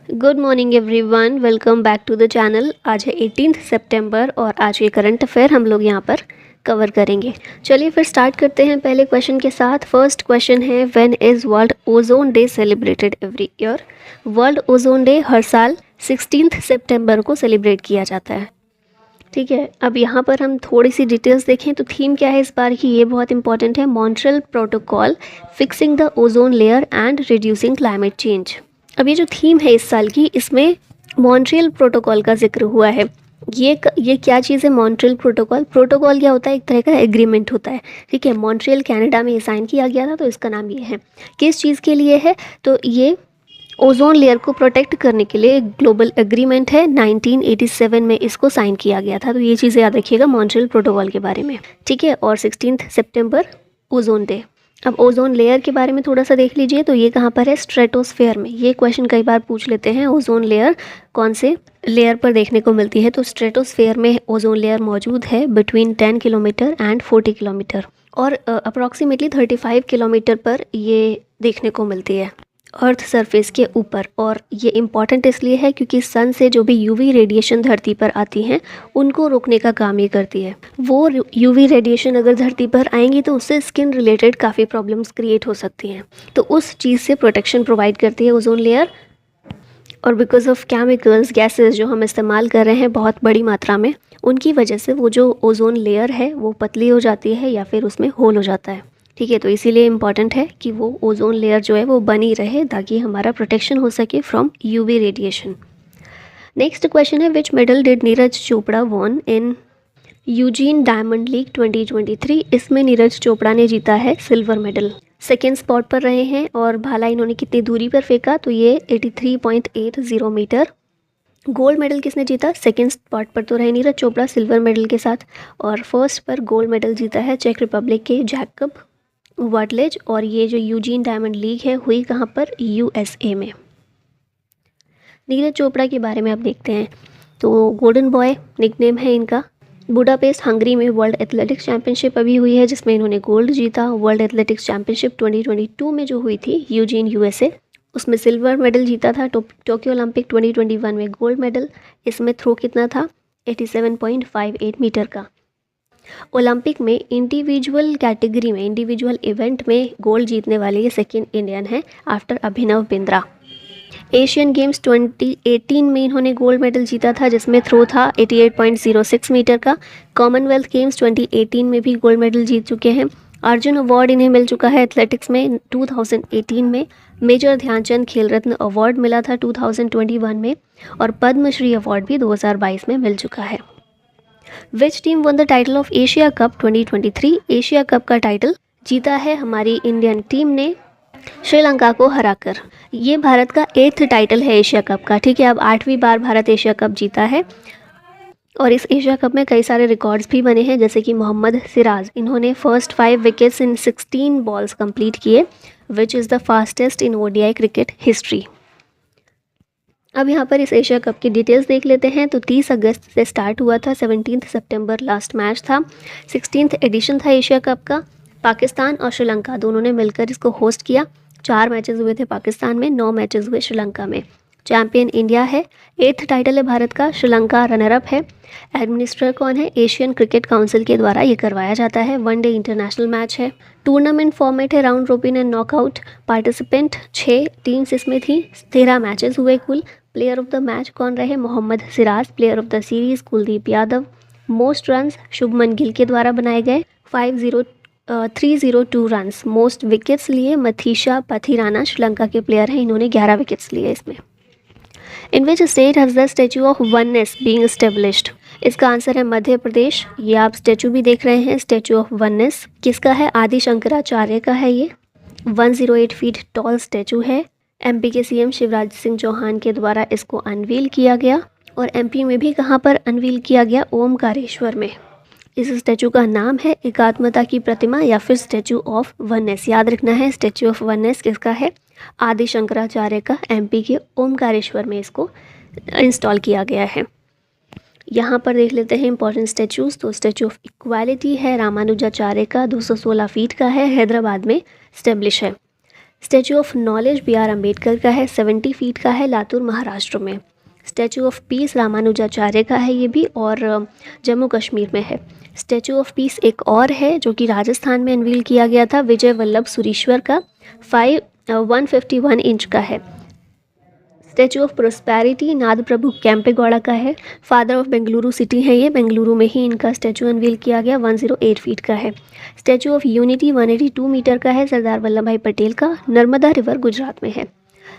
Good morning everyone, welcome back to the channel. आज है 18 सितंबर और आज के करंट अफेयर हम लोग यहाँ पर कवर करेंगे। चलिए फिर स्टार्ट करते हैं पहले क्वेश्चन के साथ। फर्स्ट क्वेश्चन है, when is world ozone day celebrated every year. World ozone day हर साल 16 सितंबर को सेलिब्रेट किया जाता है। ठीक है, अब यहाँ पर हम थोड़ी सी डिटेल्स देखें तो थीम क्या है इस बार की, ये बहुत इंपॉर्टेंट है। Montreal protocol, fixing the ozone layer and reducing climate change. अब ये जो थीम है इस साल की, इसमें मॉन्ट्रियल प्रोटोकॉल का जिक्र हुआ है। ये क्या चीज़ है मॉन्ट्रियल प्रोटोकॉल? प्रोटोकॉल क्या होता है? एक तरह का एग्रीमेंट होता है। ठीक है, मॉन्ट्रियल कनाडा में साइन किया गया था, तो इसका नाम ये है। किस चीज़ के लिए है? तो ये ओजोन लेयर को प्रोटेक्ट करने के लिए एक ग्लोबल एग्रीमेंट है। 1987 में इसको साइन किया गया था। तो ये चीज़ें याद रखिएगा मॉन्ट्रियल प्रोटोकॉल के बारे में। ठीक है, और 16 सितंबर ओजोन डे। अब ओजोन लेयर के बारे में थोड़ा सा देख लीजिए, तो ये कहाँ पर है? स्ट्रेटोस्फेयर में। ये क्वेश्चन कई बार पूछ लेते हैं, ओजोन लेयर कौन से लेयर पर देखने को मिलती है? तो स्ट्रेटोस्फेयर में ओजोन लेयर मौजूद है बिटवीन 10 किलोमीटर एंड 40 किलोमीटर, और अप्रॉक्सीमेटली 35 किलोमीटर पर ये देखने को मिलती है अर्थ सरफेस के ऊपर। और ये इम्पॉर्टेंट इसलिए है क्योंकि सन से जो भी यूवी रेडिएशन धरती पर आती हैं उनको रोकने का काम ये करती है। वो यूवी रेडिएशन अगर धरती पर आएंगी तो उससे स्किन रिलेटेड काफ़ी प्रॉब्लम्स क्रिएट हो सकती हैं, तो उस चीज़ से प्रोटेक्शन प्रोवाइड करती है ओजोन लेयर। और बिकॉज ऑफ केमिकल्स, गैसेस जो हम इस्तेमाल कर रहे हैं बहुत बड़ी मात्रा में, उनकी वजह से वो जो ओजोन लेयर है वो पतली हो जाती है या फिर उसमें होल हो जाता है। ठीक है, तो इसीलिए इम्पॉर्टेंट है कि वो ओजोन लेयर जो है वो बनी रहे ताकि हमारा प्रोटेक्शन हो सके from UV radiation. Next question है, which medal did Neeraj Chopra won in Eugene Diamond League 2023। इसमें नीरज चोपड़ा ने जीता है सिल्वर मेडल। सेकेंड स्पॉट पर रहे हैं। और भाला इन्होंने कितनी दूरी पर फेंका? तो ये 83.80 मीटर। गोल्ड मेडल किसने जीता? सेकेंड स्पॉट पर तो रहे नीरज चोपड़ा सिल्वर मेडल के साथ, और फर्स्ट पर गोल्ड मेडल जीता है चेक रिपब्लिक के जैकब वाटलेज। और ये जो यूजीन डायमंड लीग है हुई कहाँ पर? यूएसए में। नीरज चोपड़ा के बारे में आप देखते हैं तो गोल्डन बॉय निकनेम है इनका। बुडापेस्ट हंगरी में वर्ल्ड एथलेटिक्स चैंपियनशिप अभी हुई है जिसमें इन्होंने गोल्ड जीता। वर्ल्ड एथलेटिक्स चैंपियनशिप 2022 में जो हुई थी यूजीन यूएसए, उसमें सिल्वर मेडल जीता था। टोक्यो ओलंपिक 2021 में गोल्ड मेडल। इसमें थ्रो कितना था? 87.58 मीटर का। ओलंपिक में इंडिविजुअल कैटेगरी में, इंडिविजुअल इवेंट में गोल्ड जीतने वाले ये सेकेंड इंडियन है after Abhinav Bindra. Asian games 2018 में इन्होंने गोल्ड मेडल जीता था जिसमें थ्रो था 88.06 मीटर का। कॉमनवेल्थ गेम्स 2018 में भी गोल्ड मेडल जीत चुके हैं। अर्जुन अवार्ड इन्हें मिल चुका है एथलेटिक्स में 2018 में। मेजर ध्यानचंद खेल रत्न अवार्ड मिला था 2021 में, और पद्मश्री अवार्ड भी 2022 में मिल चुका है। Which team one the title of Asia cup 2023। Asia cup का टाइटल जीता है हमारी इंडियन टीम ने श्रीलंका को हराकर। ये भारत का 8th टाइटल है एशिया कप का। ठीक है, अब 8वीं बार भारत एशिया कप जीता है। और इस एशिया कप में कई सारे रिकॉर्ड्स भी बने हैं, जैसे कि मोहम्मद सिराज, इन्होंने first 5 wickets in 16 balls complete किए, which is the fastest in ODI cricket history. अब यहाँ पर इस एशिया कप की डिटेल्स देख लेते हैं। तो 30 अगस्त से स्टार्ट हुआ था, 17 सितंबर लास्ट मैच था। 16th एडिशन था एशिया कप का। पाकिस्तान और श्रीलंका दोनों ने मिलकर इसको होस्ट किया। 4 मैचेस हुए थे पाकिस्तान में, 9 मैचेस हुए श्रीलंका में। चैंपियन इंडिया है। 8th टाइटल है भारत का। श्रीलंका रनर अप है। एडमिनिस्ट्रेटर कौन है? एशियन क्रिकेट काउंसिल के द्वारा ये करवाया जाता है। 1 डे इंटरनेशनल मैच है। टूर्नामेंट फॉर्मेट है round robin and knockout. Participant 6 teams इसमें थी। 13 मैचेस हुए कुल। प्लेयर ऑफ द मैच कौन रहे? Mohammed Siraj. Player of the series Kuldeep Yadav. Most runs Shubman Gill के द्वारा बनाए गए 302 रन्स। मोस्ट विकेट्स लिए मथीशा पथिराना श्रीलंका के प्लेयर हैं, इन्होंने 11 विकेट्स लिए इसमें। In which state has the statue of oneness being established. इसका आंसर है मध्य प्रदेश। ये आप स्टैचू भी देख रहे हैं, स्टैचू ऑफ वननेस किसका है? आदि शंकराचार्य का है। ये 108 फीट टॉल स्टैचू है। एमपी के सीएम शिवराज सिंह चौहान के द्वारा इसको अनवील किया गया। और एमपी में भी कहाँ पर अनवील किया गया? ओमकारेश्वर में। इस स्टैचू का नाम है एकात्मता की प्रतिमा या फिर स्टैचू ऑफ वननेस। याद रखना है, स्टैचू ऑफ वननेस किसका है? आदि शंकराचार्य का। एमपी के ओमकारेश्वर में इसको इंस्टॉल किया गया है। यहाँ पर देख लेते हैं इंपॉर्टेंट स्टैचूज़। तो स्टैचू ऑफ इक्वालिटी है रामानुजाचार्य का, 216 फीट का है, हैदराबाद में स्टेब्लिश है। Statue of knowledge B R Ambedkar का है, 70 फीट का है, लातूर महाराष्ट्र में। स्टैचू ऑफ पीस रामानुजाचार्य का है ये भी, और जम्मू कश्मीर में है। स्टैचू ऑफ पीस एक और है जो कि राजस्थान में अनवील किया गया था, विजय वल्लभ सुरीश्वर का, 151 इंच का है। स्टैचू ऑफ प्रोस्पैरिटी नाद प्रभु कैंपेगौड़ा का है, फादर ऑफ बेंगलुरु सिटी है ये, बेंगलुरु में ही इनका स्टैचू अनवील किया गया, 108 फीट का है। स्टैचू ऑफ यूनिटी 182 मीटर का है, सरदार वल्लभ भाई पटेल का, नर्मदा रिवर गुजरात में है।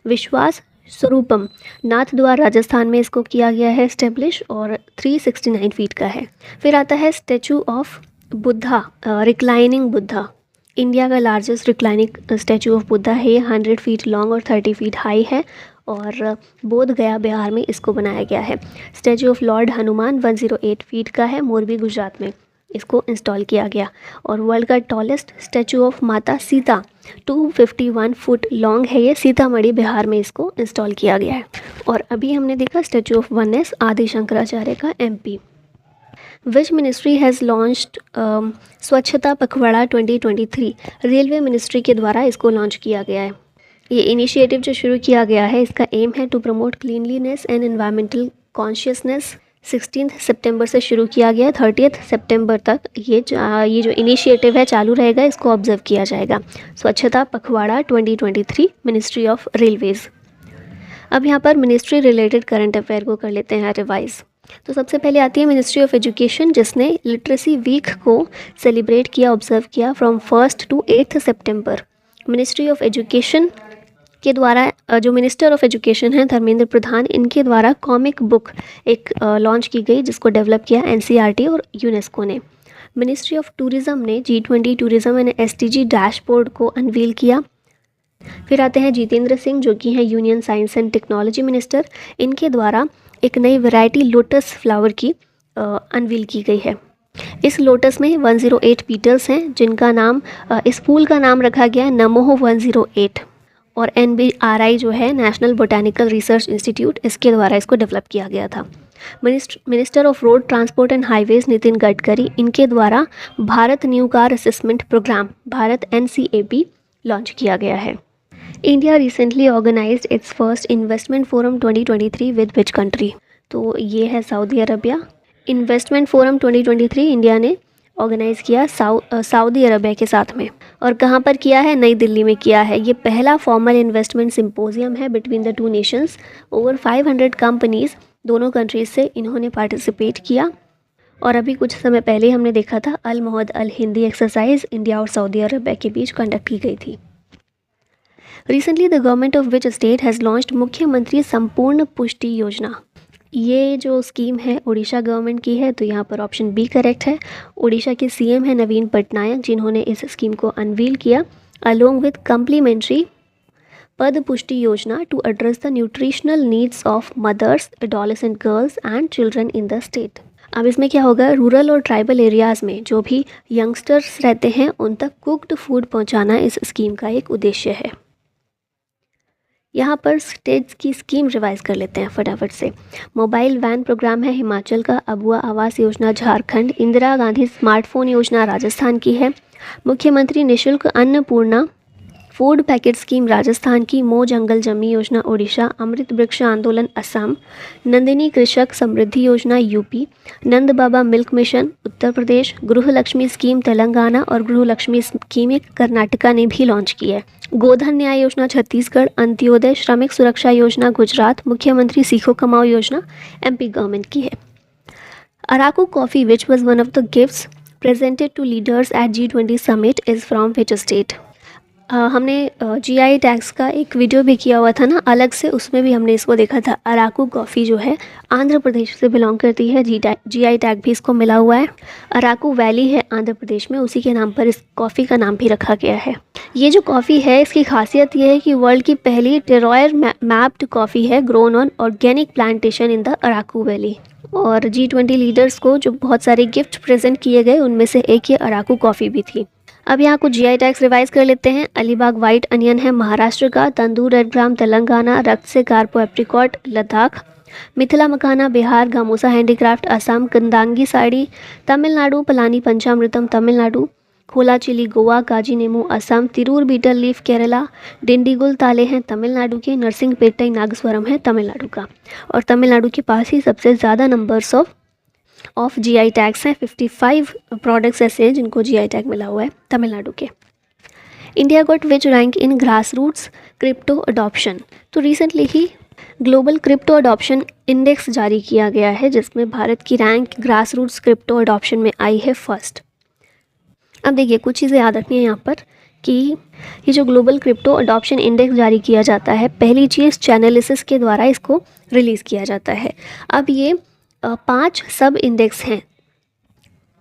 विश्वास स्वरूपम नाथ द्वार राजस्थान में इसको किया गया है स्टेब्लिश, और 369 फीट का है। फिर आता है statue of Buddha, reclining Buddha, India का largest reclining statue of Buddha है ये, 100 फीट लॉन्ग और 30 फीट हाई है, और बोध गया बिहार में इसको बनाया गया है। Statue of Lord Hanuman 108 feet का है, मोरबी गुजरात में इसको इंस्टॉल किया गया। और वर्ल्ड का टॉलेस्ट स्टैचू ऑफ माता सीता 251 फुट लॉन्ग है ये, सीतामढ़ी बिहार में इसको इंस्टॉल किया गया है। और अभी हमने देखा स्टैचू ऑफ वननेस आदि शंकराचार्य का MP. Which ministry has launched स्वच्छता पखवाड़ा 2023, रेलवे मिनिस्ट्री के द्वारा इसको लॉन्च किया गया है। ये इनिशिएटिव जो शुरू किया गया है इसका एम है to promote cleanliness and environmental consciousness. 16 सितंबर से शुरू किया गया, 30 सितंबर तक ये जो इनिशिएटिव है चालू रहेगा, इसको ऑब्जर्व किया जाएगा। स्वच्छता पखवाड़ा 2023, मिनिस्ट्री ऑफ रेलवेज़। अब यहाँ पर मिनिस्ट्री रिलेटेड करंट अफेयर को कर लेते हैं रिवाइज। तो सबसे पहले आती है मिनिस्ट्री ऑफ एजुकेशन, जिसने लिटरेसी वीक को सेलिब्रेट किया, ऑब्जर्व किया from 1 to 8 September. Ministry of education के द्वारा जो मिनिस्टर ऑफ एजुकेशन हैं धर्मेंद्र प्रधान, इनके द्वारा कॉमिक बुक एक लॉन्च की गई, जिसको डेवलप किया एनसीईआरटी और यूनेस्को ने। मिनिस्ट्री ऑफ टूरिज़्म ने G20 tourism and STG dashboard को अनवील किया। फिर आते हैं जितेंद्र सिंह, जो कि हैं union science and technology minister, इनके द्वारा एक नई वैरायटी लोटस फ्लावर की अनवील की गई है। इस लोटस में 108 पीटल्स हैं, जिनका नाम इस फूल का नाम रखा गया है नमोह 108, और NBRI जो है नेशनल बोटानिकल रिसर्च इंस्टीट्यूट, इसके द्वारा इसको डेवलप किया गया था। Minister of road transport and highways Nitin Gadkari, इनके द्वारा Bharat new car assessment programme Bharat NCAP launch किया गया है। India recently organised its first investment forum 2023 with which country, तो ये है Saudi Arabia. Investment forum 2023 India ने ऑर्गेनाइज़ किया सऊदी अरबिया के साथ में, और कहाँ पर किया है, नई दिल्ली में किया है। ये पहला फॉर्मल इन्वेस्टमेंट सिम्पोजियम है between the two nations. Over 500 companies दोनों कंट्रीज से इन्होंने पार्टिसिपेट किया। और अभी कुछ समय पहले हमने देखा था अल मोहद अल हिंदी एक्सरसाइज इंडिया और सऊदी अरबिया के बीच कंडक्ट की गई थी। Recently the government of which state has launched मुख्यमंत्री संपूर्ण पुष्टि योजना। ये जो स्कीम है उड़ीसा गवर्नमेंट की है, तो यहाँ पर ऑप्शन बी करेक्ट है। उड़ीसा के CM है नवीन पटनायक, जिन्होंने इस स्कीम को अनवील किया, along with complementary Pada Pushti Yojana to address the nutritional needs of mothers, adolescent girls and children in the state. अब इसमें क्या होगा, रूरल और ट्राइबल एरियाज़ में जो भी यंगस्टर्स रहते हैं उन तक कुक्ड फूड पहुँचाना इस स्कीम का एक उद्देश्य है। यहाँ पर स्टेट्स की स्कीम रिवाइज कर लेते हैं फटाफट से। मोबाइल वैन प्रोग्राम है हिमाचल का, अबुआ आवास योजना झारखंड, इंदिरा गांधी स्मार्टफोन योजना राजस्थान की है, मुख्यमंत्री निशुल्क Annapurna food packet scheme Rajasthan की, मो जंगल जमी योजना ओडिशा, अमृत वृक्ष आंदोलन असम, नंदिनी कृषक समृद्धि योजना यूपी, नंद बाबा मिल्क मिशन उत्तर प्रदेश, गृह लक्ष्मी स्कीम तेलंगाना और गृह लक्ष्मी स्कीम कर्नाटका ने भी लॉन्च की है, गोधन न्याय योजना छत्तीसगढ़, अंत्योदय श्रमिक सुरक्षा योजना गुजरात, मुख्यमंत्री सीखो कमाओ योजना MP गवर्नमेंट की है। Araku coffee which was one of the gifts presented to leaders at G20 summit is from which state. हमने GI टैग्स का एक वीडियो भी किया हुआ था ना अलग से, उसमें भी हमने इसको देखा था। अराकू कॉफ़ी जो है आंध्र प्रदेश से बिलोंग करती है, GI टैग भी इसको मिला हुआ है। अराकू वैली है आंध्र प्रदेश में, उसी के नाम पर इस कॉफ़ी का नाम भी रखा गया है। ये जो कॉफ़ी है इसकी खासियत ये है कि वर्ल्ड की पहली टेरॉयर मैप्ड कॉफ़ी है grown on organic plantation in the Araku valley. और G20 लीडर्स को जो बहुत सारे गिफ्ट प्रेजेंट किए गए उनमें से एक ये अराकू कॉफ़ी भी थी। अब यहाँ कुछ GI टैग्स रिवाइज कर लेते हैं। अलीबाग वाइट अनियन है महाराष्ट्र का, तंदूर रेड ग्राम तेलंगाना, रक्त से कारपो एप्रिकॉट लद्दाख, मिथिला मखाना बिहार, गामोसा हैंडीक्राफ्ट असम, कंदांगी साड़ी तमिलनाडु, पलानी पंचामृतम तमिलनाडु, खोला चिली गोवा, काजी नेमू असम, तिरूर बीटल लीफ केरला, डिंडीगुल ताले हैं तमिलनाडु के, नरसिंहपेट्टई नागस्वरम है तमिलनाडु का। और तमिलनाडु के पास ही सबसे ज़्यादा नंबर्स ऑफ जीआई टैग्स हैं। 55 प्रोडक्ट्स ऐसे हैं जिनको जीआई टैग मिला हुआ है तमिलनाडु के। India got which rank in grass roots crypto adoption. तो रिसेंटली ही ग्लोबल क्रिप्टो अडॉप्शन इंडेक्स जारी किया गया है जिसमें भारत की rank grass roots crypto adoption में आई है फर्स्ट। अब देखिए कुछ चीज़ें याद रखनी है यहाँ पर कि ये जो ग्लोबल क्रिप्टो अडॉप्शन इंडेक्स जारी किया जाता है, पहली चीज़ चैनलिसिस के द्वारा इसको रिलीज़ किया जाता है। अब ये 5 सब इंडेक्स हैं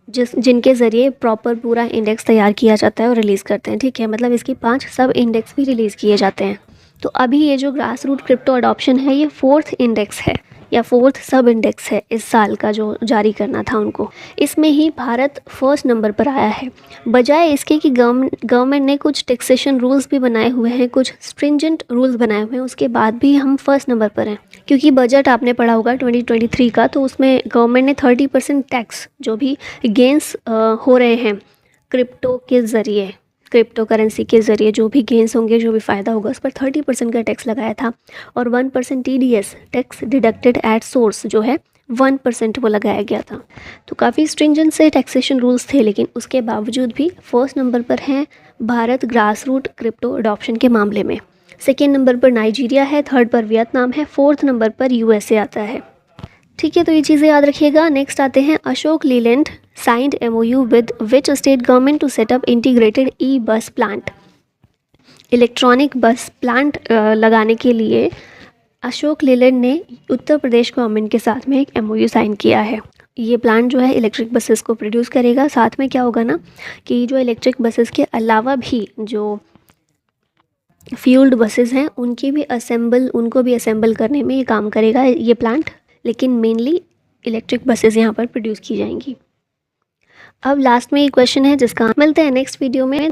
जिनके ज़रिए प्रॉपर पूरा इंडेक्स तैयार किया जाता है और रिलीज़ करते हैं, ठीक है। मतलब इसकी 5 सब इंडेक्स भी रिलीज़ किए जाते हैं। तो अभी ये जो ग्रास रूट क्रिप्टो अडॉप्शन है ये 4th इंडेक्स है या 4th सब इंडेक्स है इस साल का जो जारी करना था उनको। इसमें ही भारत फर्स्ट नंबर पर आया है, बजाय इसके कि गवर्नमेंट ने कुछ टैक्सेशन रूल्स भी बनाए हुए हैं, कुछ स्ट्रिंजेंट रूल्स बनाए हुए हैं, उसके बाद भी हम फर्स्ट नंबर पर हैं। क्योंकि बजट आपने पढ़ा होगा 2023 का, तो उसमें गवर्नमेंट ने 30% टैक्स जो भी गेंस हो रहे हैं क्रिप्टो के ज़रिए, क्रिप्टो करेंसी के ज़रिए जो भी गेंस होंगे, जो भी फ़ायदा होगा उस पर 30% का टैक्स लगाया था। और 1% TDS tax deducted at source जो है 1% वो लगाया गया था। तो काफ़ी स्ट्रिंजेंट से टैक्सेशन रूल्स थे, लेकिन उसके बावजूद भी फर्स्ट नंबर पर हैं Bharat grass root crypto adoption के मामले में। सेकेंड नंबर पर नाइजीरिया है, थर्ड पर वियतनाम है, 4th नंबर पर USA आता है, ठीक है। तो ये चीज़ें याद रखिएगा। नेक्स्ट आते हैं Ashok Leyland signed MOU with which state government to set up integrated bus plant. Electronic bus plant लगाने के लिए अशोक लीलैंड ने उत्तर प्रदेश गवर्नमेंट के साथ में एक MOU साइन किया है। ये प्लांट जो है इलेक्ट्रिक बसेस को प्रोड्यूस करेगा। साथ में क्या होगा ना कि जो इलेक्ट्रिक बसेस के अलावा भी जो फ्यूल्ड बसेस हैं उनको भी असेंबल करने में ये काम करेगा ये प्लांट, लेकिन मेनली इलेक्ट्रिक बसेस यहाँ पर प्रोड्यूस की जाएंगी। अब लास्ट में ये क्वेश्चन है जिसका मिलते हैं नेक्स्ट वीडियो में।